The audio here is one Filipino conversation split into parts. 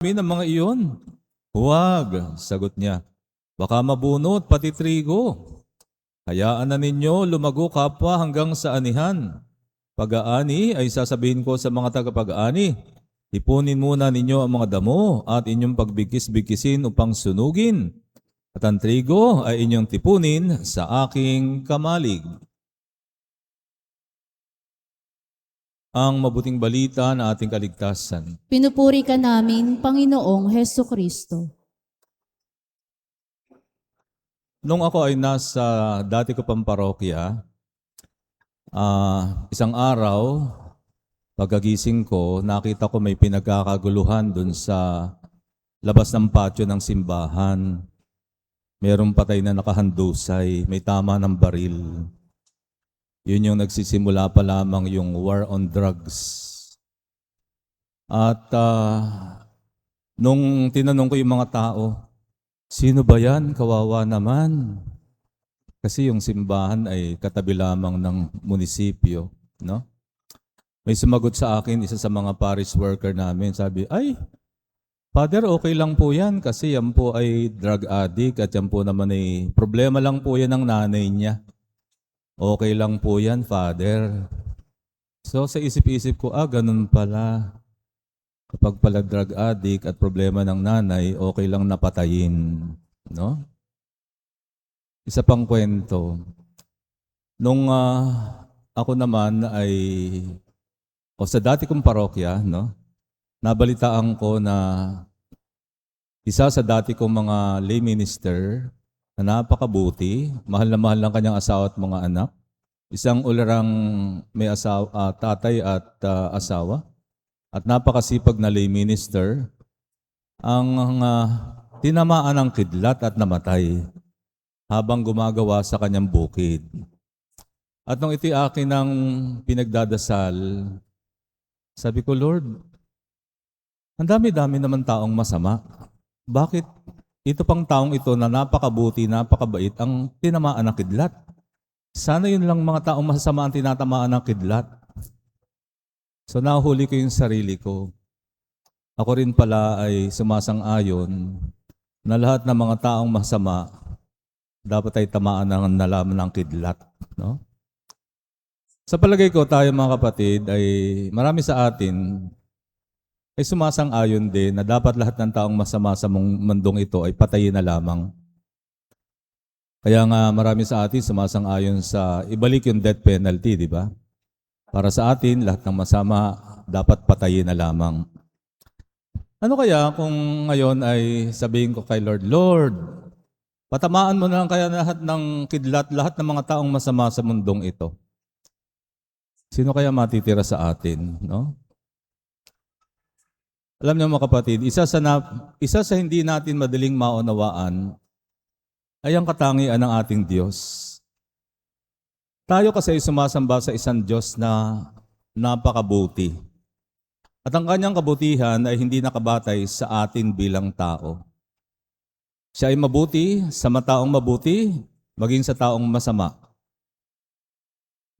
ng mga iyon? Huwag, sagot niya. Baka mabunot pati trigo. Hayaan na ninyo lumago kapwa hanggang sa anihan. Pag-aani ay sasabihin ko sa mga tagapag-aani, ipunin muna ninyo ang mga damo at inyong pagbigkis-bigkisin upang sunugin. At ang trigo ay inyong tipunin sa aking kamalig. Ang mabuting balita na ating kaligtasan. Pinupuri ka namin, Panginoong Heso Kristo. Nung ako ay nasa dati ko pang parokya, isang araw, pagkagising ko, nakita ko may pinagkakaguluhan dun sa labas ng patio ng simbahan. Merong patay na nakahandusay, may tama ng baril. Yun yung nagsisimula pa lamang yung war on drugs. At nung tinanong ko yung mga tao, sino ba yan? Kawawa naman. Kasi yung simbahan ay katabi lamang ng munisipyo, no? May sumagot sa akin, isa sa mga parish worker namin, sabi, ay, Father, okay lang po yan kasi yan po ay drug addict at yan po naman ay problema lang po yan ng nanay niya. Okay lang po yan, Father. So sa isip-isip ko, ganun pala. Kapag pala drug addict at problema ng nanay, okay lang napatayin. No? Isa pang kwento. Nung ako naman ay, sa dati kong parokya, no? Nabalitaan ko na isa sa dati kong mga lay minister na napakabuti, mahal na mahal ng kanyang asawa at mga anak. Isang ularang may asawa, tatay at asawa. At napakasipag na lay minister. Ang tinamaan ng kidlat at namatay habang gumagawa sa kanyang bukid. At nung iti akin ng pinagdadasal, sabi ko, Lord, ang dami-dami naman taong masama. Bakit ito pang taong ito na napakabuti, napakabait, ang tinamaan ng kidlat? Sana yun lang mga taong masasama ang tinatamaan ng kidlat. So nahuli ko yung sarili ko. Ako rin pala ay sumasang-ayon na lahat ng mga taong masama dapat ay tamaan ng nalaman ng kidlat. No? Sa palagay ko, tayo mga kapatid, ay marami sa atin ay sumasang-ayon din na dapat lahat ng taong masama sa mundong ito ay patayin na lamang. Kaya nga marami sa atin sumasang-ayon sa ibalik yung death penalty, di ba? Para sa atin, lahat ng masama dapat patayin na lamang. Ano kaya kung ngayon ay sabihin ko kay Lord, Lord, patamaan mo na lang kaya lahat ng kidlat, lahat ng mga taong masama sa mundong ito. Sino kaya matitira sa atin, no? Alam niyo mga kapatid, isa sa hindi natin madaling maunawaan ay ang katangian ng ating Diyos. Tayo kasi ay sumasamba sa isang Diyos na napakabuti. At ang kanyang kabutihan ay hindi nakabatay sa atin bilang tao. Siya ay mabuti sa mataong mabuti, maging sa taong masama.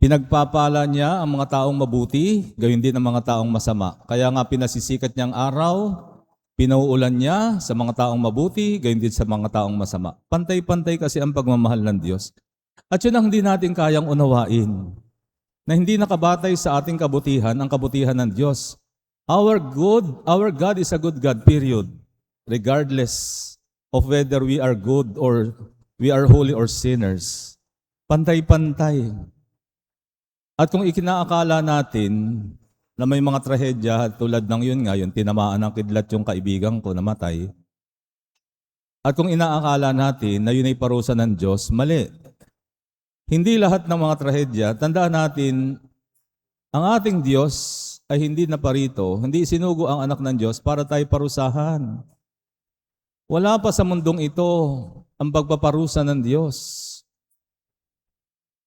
Pinagpapala niya ang mga taong mabuti, gayon din ang mga taong masama. Kaya nga pinasisikat niyang araw, pinauulan niya sa mga taong mabuti, gayon din sa mga taong masama. Pantay-pantay kasi ang pagmamahal ng Diyos. At yun ang hindi natin kayang unawain, na hindi nakabatay sa ating kabutihan, ang kabutihan ng Diyos. Our God is a good God, period. Regardless of whether we are good or we are holy or sinners. Pantay-pantay. At kung ikinaakala natin na may mga trahedya tulad ng yun nga, yung tinamaan ng kidlat yung kaibigan ko namatay, at kung inaakala natin na yun ay parusa ng Diyos, mali. Hindi lahat ng mga trahedya, tandaan natin, ang ating Diyos ay hindi naparito, hindi sinugo ang anak ng Diyos para tayo parusahan. Wala pa sa mundong ito ang pagpaparusa ng Diyos.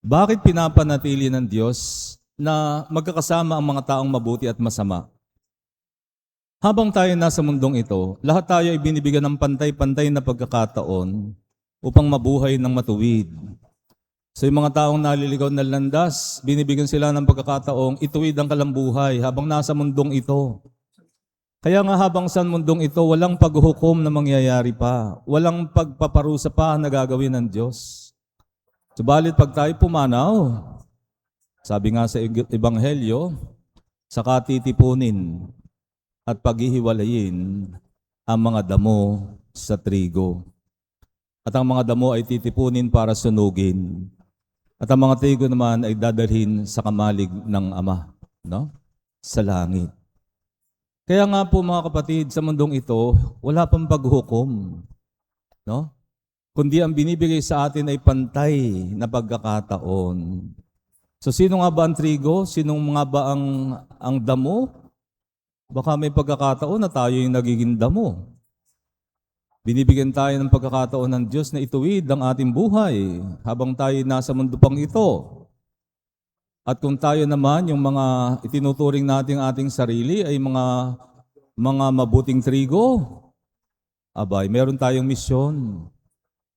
Bakit pinapanatili ng Diyos na magkakasama ang mga taong mabuti at masama? Habang tayo nasa mundong ito, lahat tayo ay binibigyan ng pantay-pantay na pagkakataon upang mabuhay ng matuwid. So yung mga taong naliligaw na landas, binibigyan sila ng pagkakataong ituwid ang kalambuhay habang nasa mundong ito. Kaya nga habang sa mundong ito, walang paghuhukom na mangyayari pa. Walang pagpaparusa pa na gagawin ng Diyos. Subalit pag tayo pumanaw, sabi nga sa Ebanghelyo, saka titipunin at paghihiwalayin ang mga damo sa trigo. At ang mga damo ay titipunin para sunugin. At ang mga trigo naman ay dadalhin sa kamalig ng Ama, no? Sa langit. Kaya nga po mga kapatid, sa mundong ito, wala pang paghukom, no? Kundi ang binibigay sa atin ay pantay na pagkakataon. So sino nga ba ang trigo? Sino nga ba ang damo? Baka may pagkakataon na tayo yung nagiging damo. Binibigyan tayo ng pagkakataon ng Diyos na ituwid ang ating buhay habang tayo nasa mundo pang ito. At kung tayo naman, yung mga itinuturing nating ating sarili ay mga mabuting trigo, abay, meron tayong misyon.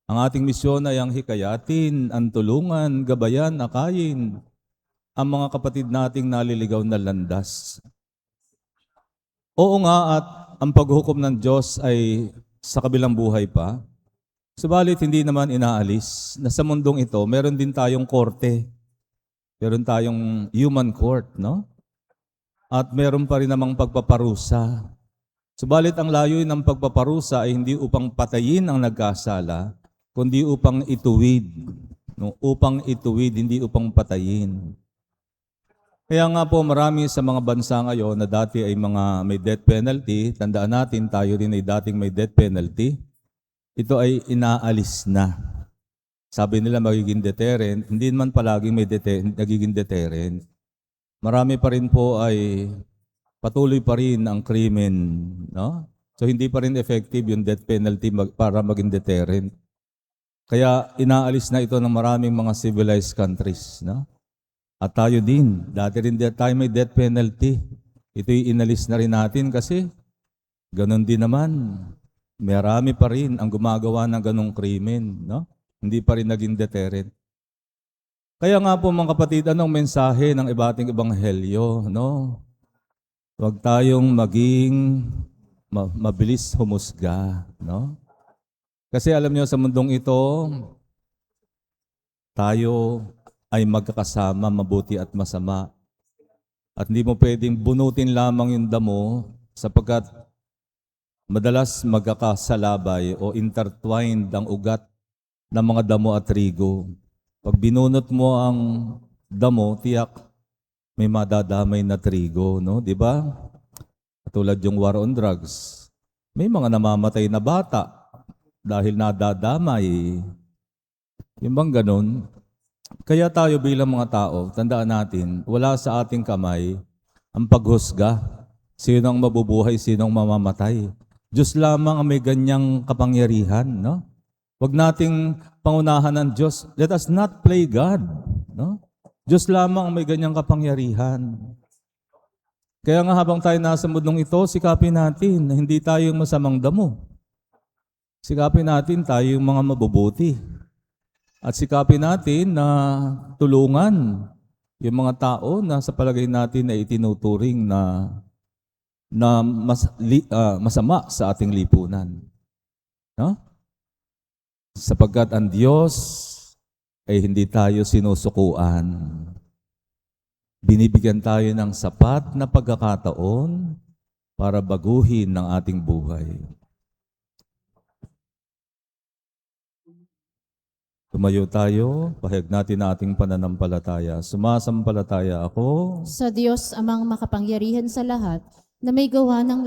Ang ating misyon ay ang hikayatin, ang tulungan, gabayan, akayin ang mga kapatid nating naliligaw na landas. Oo nga, at ang paghukom ng Diyos ay sa kabilang buhay pa. Subalit hindi naman inaalis na sa mundong ito, meron din tayong korte. Meron tayong human court, no? At meron pa rin namang pagpaparusa. Subalit ang layo ng pagpaparusa ay hindi upang patayin ang nagkasala, kundi upang ituwid. No? Upang ituwid, hindi upang patayin. Kaya nga po marami sa mga bansa ngayon na dati ay mga may death penalty, tandaan natin tayo rin ay dating may death penalty, ito ay inaalis na. Sabi nila magiging deterrent, hindi naman palaging nagiging deterrent. Marami pa rin po ay patuloy pa rin ang krimen, no? So hindi pa rin effective yung death penalty para maging deterrent. Kaya inaalis na ito ng maraming mga civilized countries, no? At tayo din, dati rin tayo may death penalty. Ito'y inalis na rin natin kasi ganun din naman. Marami pa rin ang gumagawa ng ganung krimen, no? Hindi pa rin naging deterrent. Kaya nga po mga kapatid, anong mensahe ng ating ebanghelyo, no? Huwag tayong maging mabilis humusga, no? Kasi alam niyo sa mundong ito, tayo ay magkakasama, mabuti at masama. At hindi mo pwedeng bunutin lamang yung damo sapagkat madalas magkakasalabay o intertwined ang ugat ng mga damo at trigo. Pag binunot mo ang damo, tiyak may madadamay na trigo, no? 'Di ba? Katulad yung war on drugs. May mga namamatay na bata dahil nadadamay. Yung bang ganun? Kaya tayo bilang mga tao, tandaan natin, wala sa ating kamay ang paghusga. Sino ang mabubuhay, sino ang mamamatay. Diyos lamang ang may ganyang kapangyarihan, no? Huwag nating pangunahan ng Diyos. Let us not play God, no? Diyos lamang ang may ganyang kapangyarihan. Kaya nga habang tayo nasa mundong ito, sikapin natin na hindi tayo masamang damo. Sikapin natin tayo yung mga mabubuti. At sikapin natin na tulungan yung mga tao na sa palagay natin ay itinuturing na masama sa ating lipunan. No? Sapagkat ang Diyos ay hindi tayo sinusukuan. Binibigyan tayo ng sapat na pagkakataon para baguhin ang ating buhay. Tumayo tayo, pahayag natin ang ating pananampalataya. Sumasampalataya ako Sa Diyos amang makapangyarihan sa lahat, na may gawa ng